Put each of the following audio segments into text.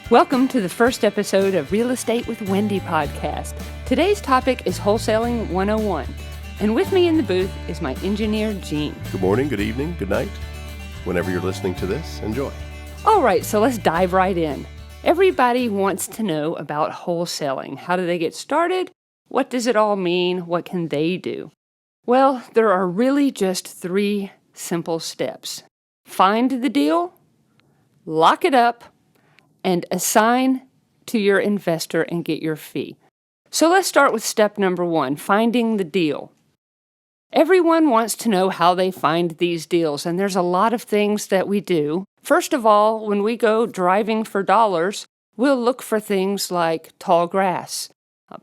Welcome to the first episode of Real Estate with Wendy podcast. Today's topic is Wholesaling 101. And with me in the booth is my engineer, Gene. Good morning, good evening, good night. Whenever you're listening to this, enjoy. All right, so let's dive right in. Everybody wants to know about wholesaling. How do they get started? What does it all mean? What can they do? Well, there are really just 3 simple steps. Find the deal, lock it up, and assign to your investor and get your fee. So let's start with step number 1, finding the deal. Everyone wants to know how they find these deals, and there's a lot of things that we do. First of all, when we go driving for dollars, we'll look for things like tall grass,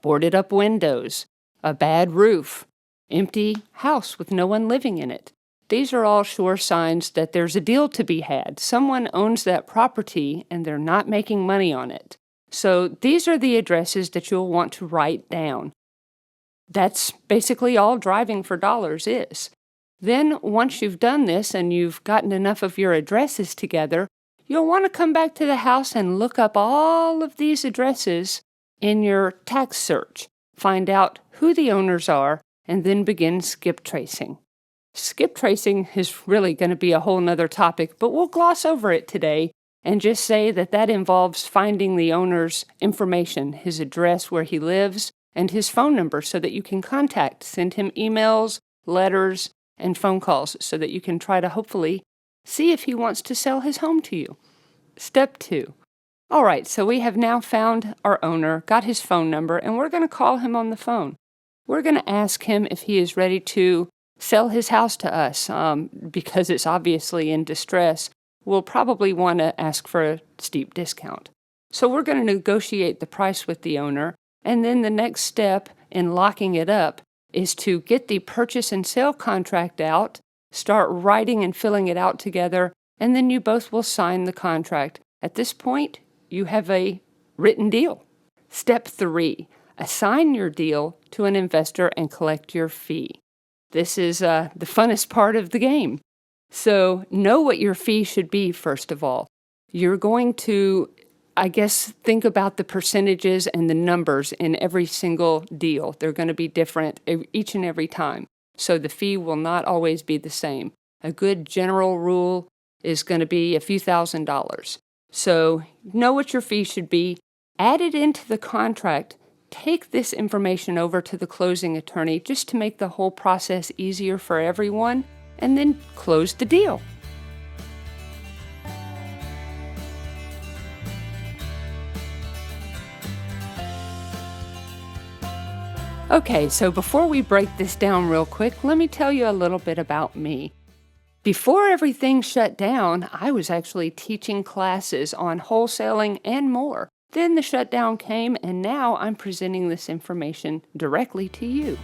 boarded up windows, a bad roof, empty house with no one living in it. These are all sure signs that there's a deal to be had. Someone owns that property and they're not making money on it. So these are the addresses that you'll want to write down. That's basically all driving for dollars is. Then once you've done this and you've gotten enough of your addresses together, you'll want to come back to the house and look up all of these addresses in your tax search. Find out who the owners are and then begin skip tracing. Skip tracing is really going to be a whole nother topic, but we'll gloss over it today and just say that involves finding the owner's information, his address where he lives, and his phone number so that you can send him emails, letters, and phone calls so that you can try to hopefully see if he wants to sell his home to you. Step 2. All right, so we have now found our owner, got his phone number, and we're going to call him on the phone. We're going to ask him if he is ready to sell his house to us because it's obviously in distress. We'll probably want to ask for a steep discount. So we're going to negotiate the price with the owner, and then the next step in locking it up is to get the purchase and sale contract out, start writing and filling it out together, and then you both will sign the contract. At this point, you have a written deal. Step 3, assign your deal to an investor and collect your fee. This is the funnest part of the game. So know what your fee should be, first of all. You're going to, think about the percentages and the numbers in every single deal. They're going to be different each and every time. So the fee will not always be the same. A good general rule is going to be a few $1,000s. So know what your fee should be. Add it into the contract. Take this information over to the closing attorney just to make the whole process easier for everyone, and then close the deal. Okay, so before we break this down real quick, let me tell you a little bit about me. Before everything shut down, I was actually teaching classes on wholesaling and more. Then the shutdown came, and now I'm presenting this information directly to you.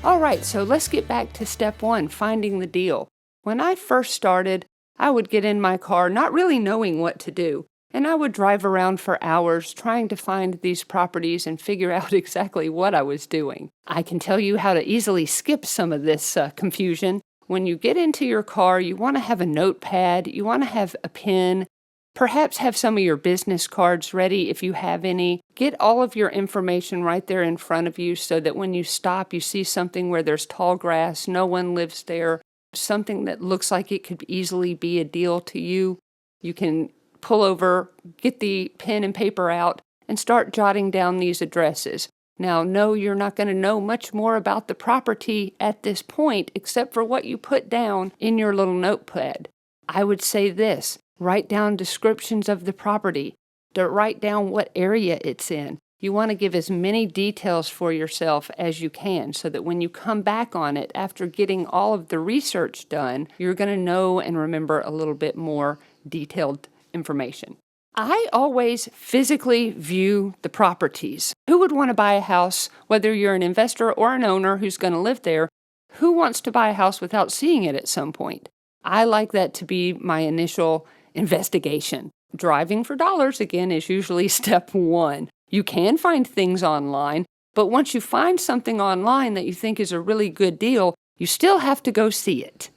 All right, so let's get back to step 1, finding the deal. When I first started, I would get in my car not really knowing what to do, and I would drive around for hours trying to find these properties and figure out exactly what I was doing. I can tell you how to easily skip some of this confusion. When you get into your car, you want to have a notepad, you want to have a pen, perhaps have some of your business cards ready if you have any. Get all of your information right there in front of you so that when you stop, you see something where there's tall grass, no one lives there, something that looks like it could easily be a deal to you. You can pull over, get the pen and paper out, and start jotting down these addresses. Now, no, you're not going to know much more about the property at this point except for what you put down in your little notepad. I would say this. Write down descriptions of the property. Write down what area it's in. You want to give as many details for yourself as you can so that when you come back on it after getting all of the research done, you're going to know and remember a little bit more detailed information. I always physically view the properties. Who would want to buy a house, whether you're an investor or an owner who's going to live there? Who wants to buy a house without seeing it at some point? I like that to be my initial investigation. Driving for dollars, again, is usually step 1. You can find things online, but once you find something online that you think is a really good deal, you still have to go see it.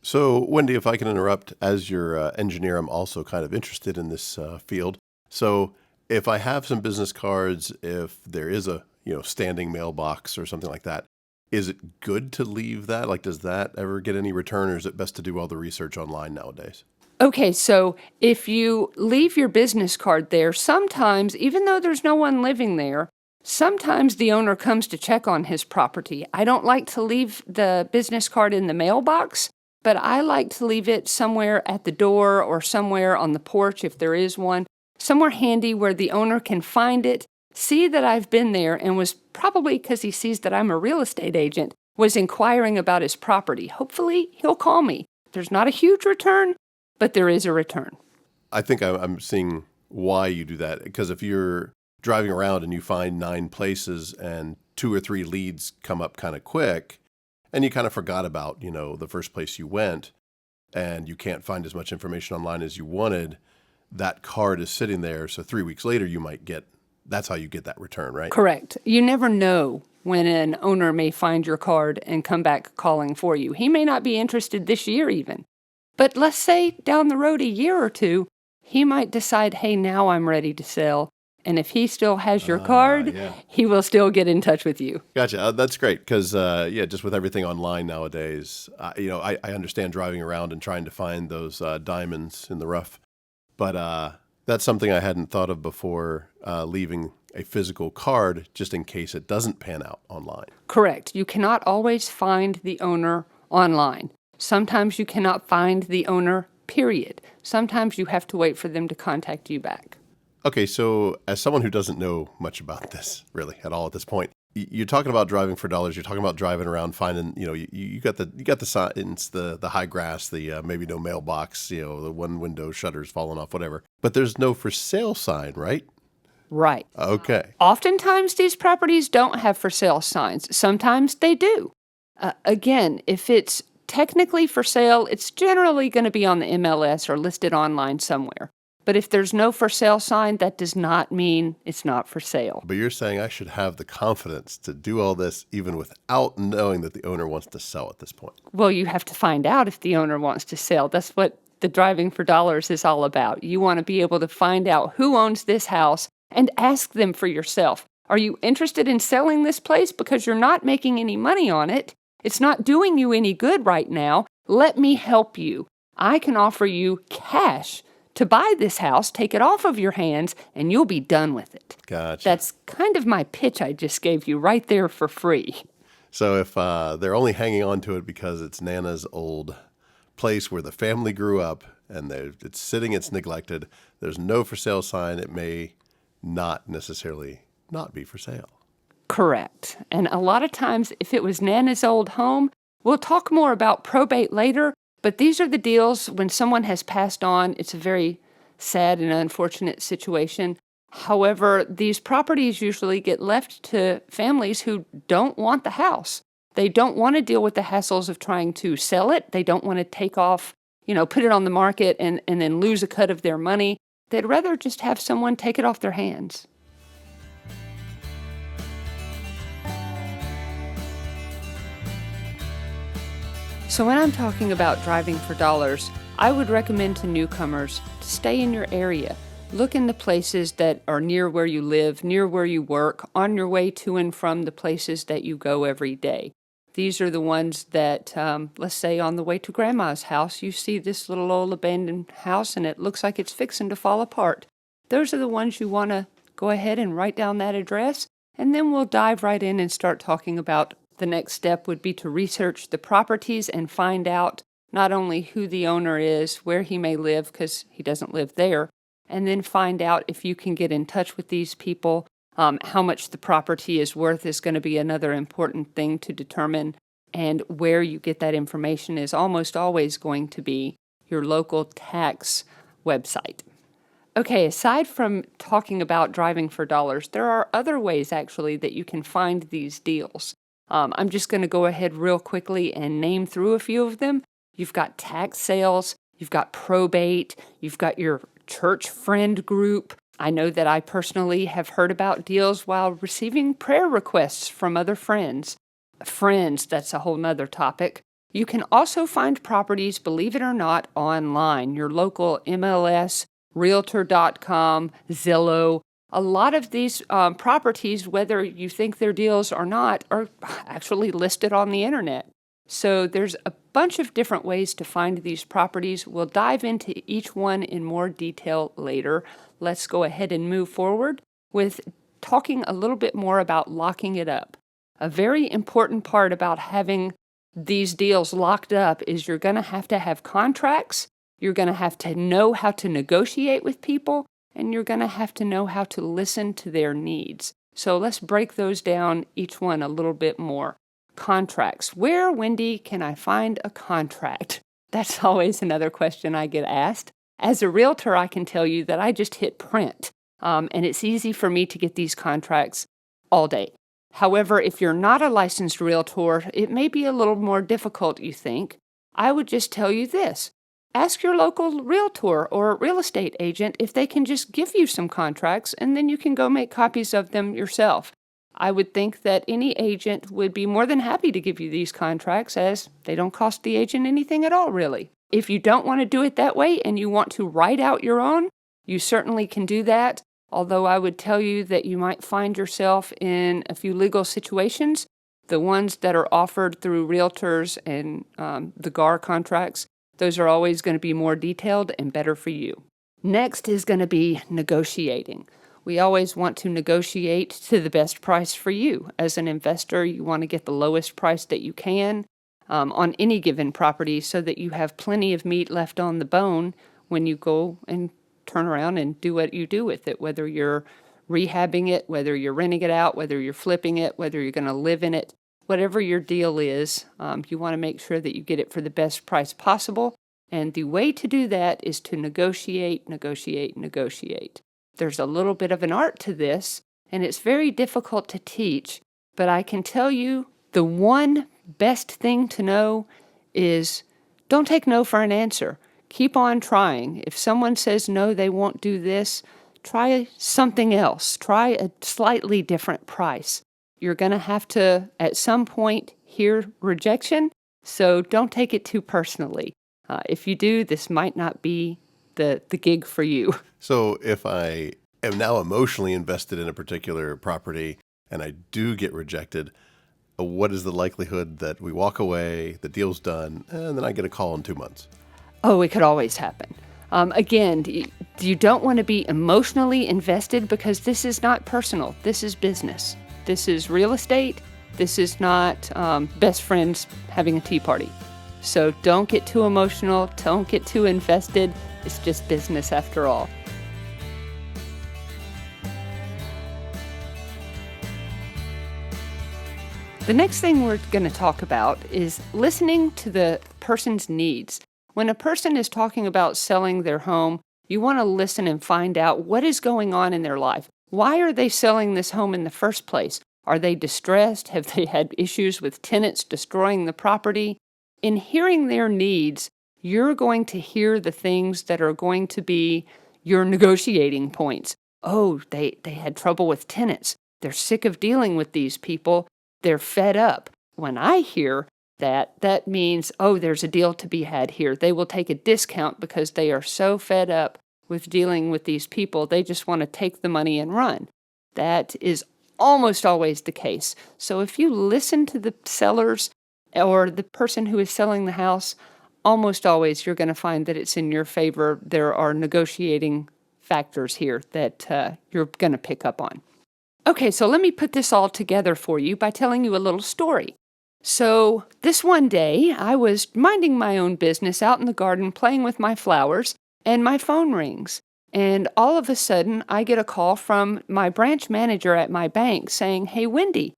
So, Wendy, if I can interrupt, as your engineer, I'm also kind of interested in this field. So, if I have some business cards, if there is a standing mailbox or something like that, is it good to leave that? Like, does that ever get any return, or is it best to do all the research online nowadays? Okay, so if you leave your business card there, sometimes, even though there's no one living there, sometimes the owner comes to check on his property. I don't like to leave the business card in the mailbox, but I like to leave it somewhere at the door or somewhere on the porch if there is one, somewhere handy where the owner can find it, see that I've been there, and was probably because he sees that I'm a real estate agent, was inquiring about his property. Hopefully, he'll call me. There's not a huge return, but there is a return. I think I'm seeing why you do that. Because if you're driving around and you find 9 places and 2 or 3 leads come up kind of quick, and you kind of forgot about, the first place you went, and you can't find as much information online as you wanted, that card is sitting there. So 3 weeks later, that's how you get that return, right? Correct. You never know when an owner may find your card and come back calling for you. He may not be interested this year even. But let's say down the road a year or two, he might decide, hey, now I'm ready to sell. And if he still has your card, Yeah. he will still get in touch with you. Gotcha. That's great because, just with everything online nowadays, I understand driving around and trying to find those diamonds in the rough. But that's something I hadn't thought of before, leaving a physical card just in case it doesn't pan out online. Correct. You cannot always find the owner online. Sometimes you cannot find the owner, period. Sometimes you have to wait for them to contact you back. Okay, so as someone who doesn't know much about this really at all at this point, you're talking about driving for dollars. You're talking about driving around, finding, you got the signs, the high grass, the maybe no mailbox, the one window shutters falling off, whatever. But there's no for sale sign, right? Right. Okay. Oftentimes, these properties don't have for sale signs. Sometimes they do. Again, if it's technically for sale, it's generally going to be on the MLS or listed online somewhere. But if there's no for sale sign, that does not mean it's not for sale. But you're saying I should have the confidence to do all this even without knowing that the owner wants to sell at this point. Well, you have to find out if the owner wants to sell. That's what the driving for dollars is all about. You want to be able to find out who owns this house and ask them for yourself. Are you interested in selling this place because you're not making any money on it? It's not doing you any good right now. Let me help you. I can offer you cash to buy this house, take it off of your hands, and you'll be done with it. Gotcha. That's kind of my pitch I just gave you right there for free. So if they're only hanging on to it because it's Nana's old place where the family grew up and it's sitting, it's neglected, there's no for sale sign, it may not necessarily not be for sale. Correct. And a lot of times, if it was Nana's old home, we'll talk more about probate later, but these are the deals when someone has passed on. It's a very sad and unfortunate situation. However, these properties usually get left to families who don't want the house. They don't want to deal with the hassles of trying to sell it. They don't want to take off, put it on the market and then lose a cut of their money. They'd rather just have someone take it off their hands. So when I'm talking about driving for dollars, I would recommend to newcomers to stay in your area. Look in the places that are near where you live, near where you work, on your way to and from the places that you go every day. These are the ones that, let's say on the way to Grandma's house, you see this little old abandoned house and it looks like it's fixing to fall apart. Those are the ones you want to go ahead and write down that address, and then we'll dive right in and start talking about the next step would be to research the properties and find out not only who the owner is, where he may live, because he doesn't live there, and then find out if you can get in touch with these people. How much the property is worth is going to be another important thing to determine, and where you get that information is almost always going to be your local tax website. Okay, aside from talking about driving for dollars, there are other ways actually that you can find these deals. I'm just going to go ahead real quickly and name through a few of them. You've got tax sales, you've got probate, you've got your church friend group. I know that I personally have heard about deals while receiving prayer requests from other friends. Friends, that's a whole nother topic. You can also find properties, believe it or not, online. Your local MLS, Realtor.com, Zillow. A lot of these properties, whether you think they're deals or not, are actually listed on the internet. So there's a bunch of different ways to find these properties. We'll dive into each one in more detail later. Let's go ahead and move forward with talking a little bit more about locking it up. A very important part about having these deals locked up is you're going to have contracts, you're going to know how to negotiate with people, and you're going to have to know how to listen to their needs. So let's break those down, each one a little bit more. Contracts. Where, Wendy, can I find a contract? That's always another question I get asked. As a realtor, I can tell you that I just hit print, and it's easy for me to get these contracts all day. However, if you're not a licensed realtor, it may be a little more difficult, you think. I would just tell you this. Ask your local realtor or real estate agent if they can just give you some contracts, and then you can go make copies of them yourself. I would think that any agent would be more than happy to give you these contracts, as they don't cost the agent anything at all, really. If you don't want to do it that way and you want to write out your own, you certainly can do that. Although I would tell you that you might find yourself in a few legal situations. The ones that are offered through realtors and the GAR contracts, those are always going to be more detailed and better for you. Next is going to be negotiating. We always want to negotiate to the best price for you. As an investor, you want to get the lowest price that you can on any given property so that you have plenty of meat left on the bone when you go and turn around and do what you do with it, whether you're rehabbing it, whether you're renting it out, whether you're flipping it, whether you're going to live in it. Whatever your deal is, you want to make sure that you get it for the best price possible. And the way to do that is to negotiate, negotiate, negotiate. There's a little bit of an art to this, and it's very difficult to teach, but I can tell you the one best thing to know is don't take no for an answer. Keep on trying. If someone says no, they won't do this, try something else. Try a slightly different price. You're going to have to, at some point, hear rejection, so don't take it too personally. If you do, this might not be the gig for you. So if I am now emotionally invested in a particular property and I do get rejected, what is the likelihood that we walk away, the deal's done, and then I get a call in 2 months? Oh, it could always happen. Again, you don't want to be emotionally invested because this is not personal. This is business. This is real estate. This is not best friends having a tea party. So don't get too emotional. Don't get too invested. It's just business after all. The next thing we're going to talk about is listening to the person's needs. When a person is talking about selling their home, you want to listen and find out what is going on in their life. Why are they selling this home in the first place? Are they distressed? Have they had issues with tenants destroying the property? In hearing their needs, you're going to hear the things that are going to be your negotiating points. Oh, they had trouble with tenants. They're sick of dealing with these people. They're fed up. When I hear that means, oh, there's a deal to be had here. They will take a discount because they are so fed up with dealing with these people. They just want to take the money and run. That is almost always the case. So if you listen to the sellers or the person who is selling the house, almost always you're going to find that it's in your favor. There are negotiating factors here that you're going to pick up on. Okay, so let me put this all together for you by telling you a little story. So this one day, I was minding my own business out in the garden playing with my flowers, and my phone rings. And all of a sudden, I get a call from my branch manager at my bank saying, "Hey, Wendy,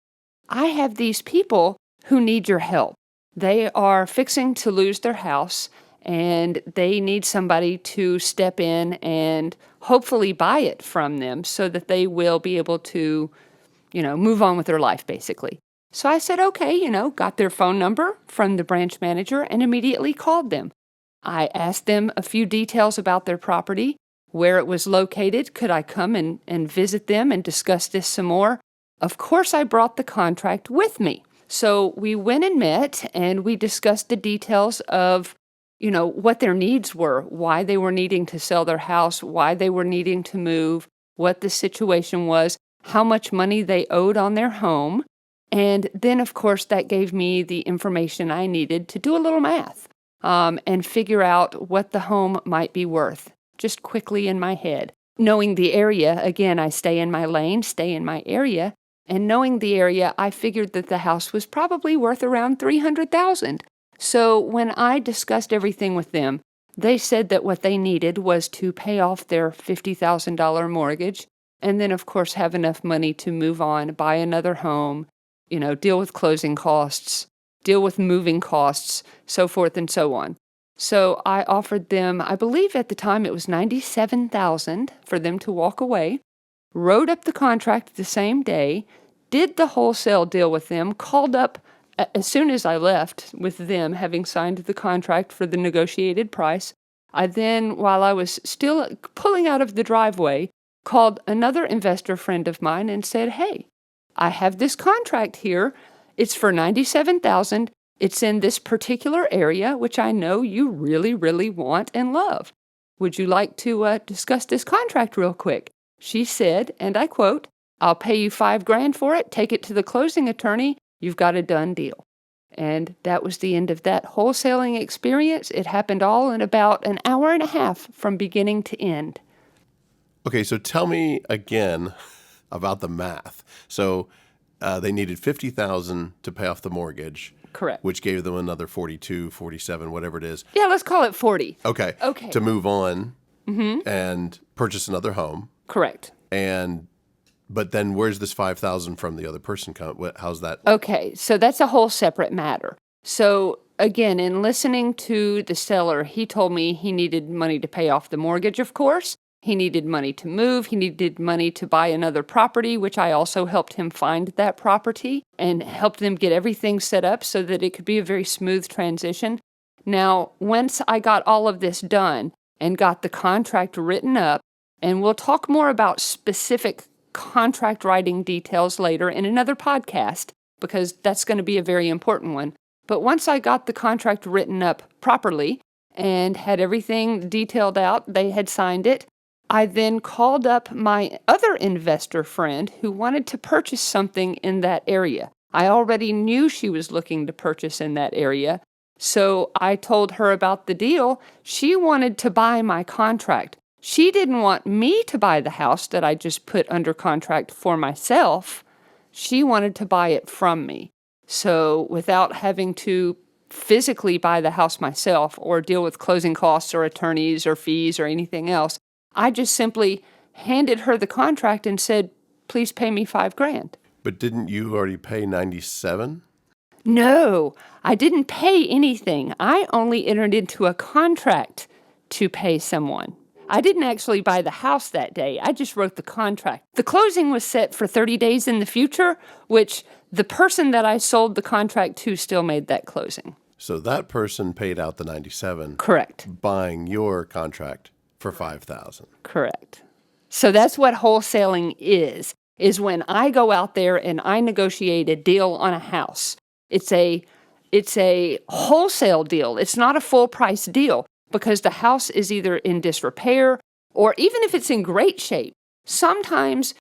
I have these people who need your help. They are fixing to lose their house, and they need somebody to step in and hopefully buy it from them so that they will be able to, move on with their life, basically." So I said, okay, got their phone number from the branch manager and immediately called them. I asked them a few details about their property, where it was located. Could I come and visit them and discuss this some more? Of course, I brought the contract with me. So we went and met and we discussed the details of, what their needs were, why they were needing to sell their house, why they were needing to move, what the situation was, how much money they owed on their home. And then, of course, that gave me the information I needed to do a little math and figure out what the home might be worth, just quickly in my head. Knowing the area, again, I stay in my lane, stay in my area. And knowing the area, I figured that the house was probably worth around $300,000. So when I discussed everything with them, they said that what they needed was to pay off their $50,000 mortgage and then, of course, have enough money to move on, buy another home, deal with closing costs, deal with moving costs, so forth and so on. So I offered them, I believe at the time it was $97,000 for them to walk away, wrote up the contract the same day, did the wholesale deal with them, called up as soon as I left with them having signed the contract for the negotiated price. I then, while I was still pulling out of the driveway, called another investor friend of mine and said, "Hey, I have this contract here. It's for $97,000. It's in this particular area, which I know you really, really want and love. Would you like to discuss this contract real quick?" She said, and I quote, "I'll pay you $5,000 for it. Take it to the closing attorney. You've got a done deal." And that was the end of that wholesaling experience. It happened all in about an hour and a half from beginning to end. Okay, so tell me again about the math. So they needed $50,000 to pay off the mortgage. Correct. Which gave them another 42, 47, whatever it is. Yeah, let's call it 40. Okay. To move on and purchase another home. Correct. But then where's this $5,000 from the other person come? How's that? Okay, so that's a whole separate matter. So again, in listening to the seller, he told me he needed money to pay off the mortgage, of course. He needed money to move. He needed money to buy another property, which I also helped him find that property and helped them get everything set up so that it could be a very smooth transition. Now, once I got all of this done and got the contract written up, and we'll talk more about specific contract writing details later in another podcast, because that's going to be a very important one. But once I got the contract written up properly and had everything detailed out, they had signed it, I then called up my other investor friend who wanted to purchase something in that area. I already knew she was looking to purchase in that area, so I told her about the deal. She wanted to buy my contract. She didn't want me to buy the house that I just put under contract for myself. She wanted to buy it from me. So without having to physically buy the house myself or deal with closing costs or attorneys or fees or anything else, I just simply handed her the contract and said, "Please pay me $5,000. But didn't you already pay 97? No, I didn't pay anything. I only entered into a contract to pay someone. I didn't actually buy the house that day. I just wrote the contract. The closing was set for 30 days in the future, which the person that I sold the contract to still made that closing. So that person paid out the 97. Correct. Buying your contract for $5,000. Correct. So that's what wholesaling is when I go out there and I negotiate a deal on a house. It's a wholesale deal. It's not a full price deal because the house is either in disrepair or even if it's in great shape. Sometimes,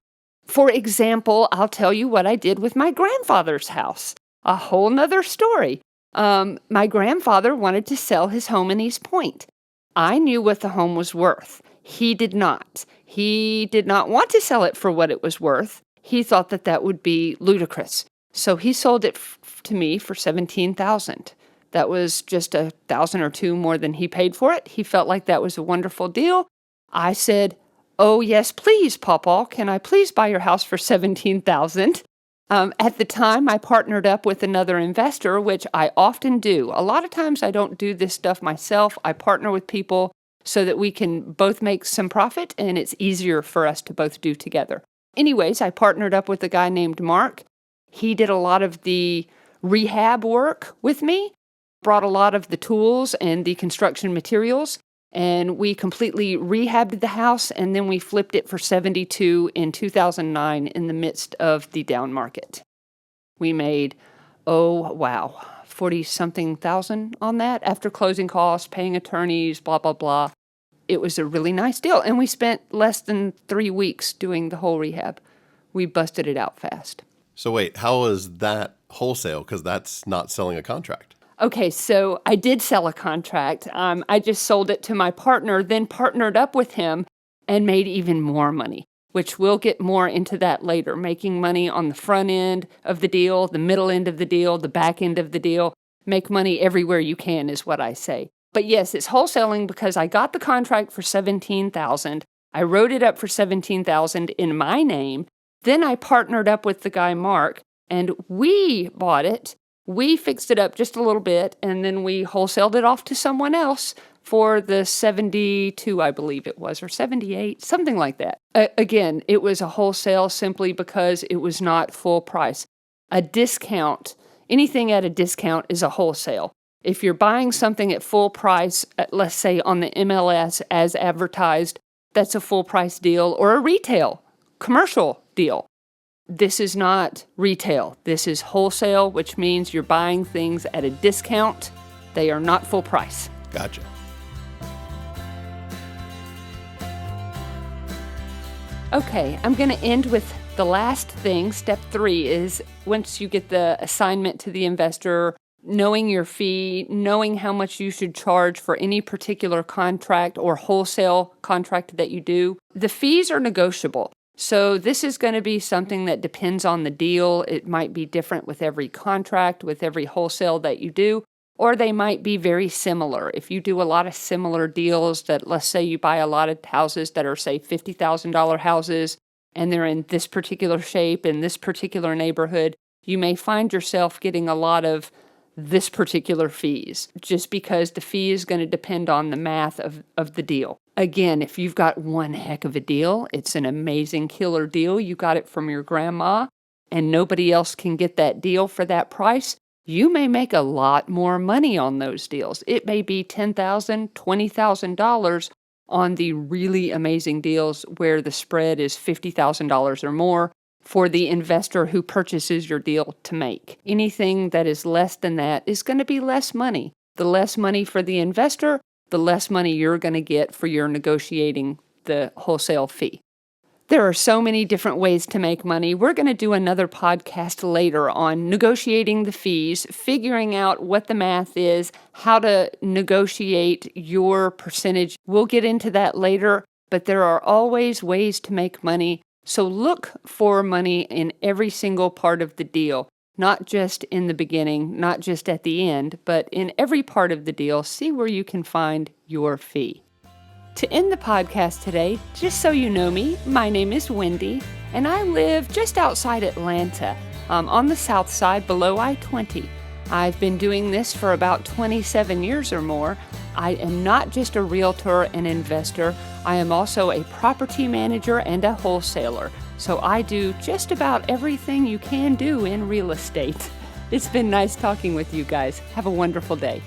for example, I'll tell you what I did with my grandfather's house. A whole nother story. My grandfather wanted to sell his home in East Point. I knew what the home was worth. He did not. He did not want to sell it for what it was worth. He thought that that would be ludicrous. So he sold it to me for $17,000. That was just $1,000 or $2,000 more than he paid for it. He felt like that was a wonderful deal. I said, "Oh, yes, please, Pawpaw. Can I please buy your house for $17,000? At the time, I partnered up with another investor, which I often do. A lot of times I don't do this stuff myself. I partner with people so that we can both make some profit, and it's easier for us to both do together. Anyways, I partnered up with a guy named Mark. He did a lot of the rehab work with me, brought a lot of the tools and the construction materials, and we completely rehabbed the house, and then we flipped it for $72,000 in 2009 in the midst of the down market. We made Oh, wow. 40 something thousand on that after closing costs, paying attorneys, blah, blah, blah. It was a really nice deal. And we spent less than 3 weeks doing the whole rehab. We busted it out fast. So wait, how is that wholesale? Because that's not selling a contract. Okay, so I did sell a contract. I just sold it to my partner, then partnered up with him and made even more money, which we'll get more into that later. Making money on the front end of the deal, the middle end of the deal, the back end of the deal. Make money everywhere you can is what I say. But yes, it's wholesaling because I got the contract for $17,000. I wrote it up for $17,000 in my name. Then I partnered up with the guy, Mark, and we bought it. We fixed it up just a little bit, and then we wholesaled it off to someone else for the 72, I believe it was, or 78, something like that. Again, it was a wholesale simply because it was not full price. A discount, anything at a discount is a wholesale. If you're buying something at full price, let's say on the MLS as advertised, that's a full price deal, or a retail, commercial deal. This is not retail. This is wholesale, which means you're buying things at a discount. They are not full price. Gotcha. Okay, I'm going to end with the last thing. Step 3 is once you get the assignment to the investor, knowing your fee, knowing how much you should charge for any particular contract or wholesale contract that you do. The fees are negotiable. So this is going to be something that depends on the deal. It might be different with every contract, with every wholesale that you do, or they might be very similar. If you do a lot of similar deals that, let's say you buy a lot of houses that are, say, $50,000 houses, and they're in this particular shape, in this particular neighborhood, you may find yourself getting a lot of this particular fees, just because the fee is going to depend on the math of the deal. Again, if you've got one heck of a deal, it's an amazing killer deal, you got it from your grandma, and nobody else can get that deal for that price, you may make a lot more money on those deals. It may be $10,000, $20,000 on the really amazing deals where the spread is $50,000 or more for the investor who purchases your deal to make. Anything that is less than that is going to be less money. The less money for the investor, the less money you're going to get for your negotiating the wholesale fee. There are so many different ways to make money. We're going to do another podcast later on negotiating the fees, figuring out what the math is, how to negotiate your percentage. We'll get into that later, but there are always ways to make money. So look for money in every single part of the deal, not just in the beginning, not just at the end, but in every part of the deal. See where you can find your fee. To end the podcast today, just so you know me, my name is Wendy, and I live just outside Atlanta, on the south side below I-20. I've been doing this for about 27 years or more. I am not just a realtor and investor. I am also a property manager and a wholesaler. So I do just about everything you can do in real estate. It's been nice talking with you guys. Have a wonderful day.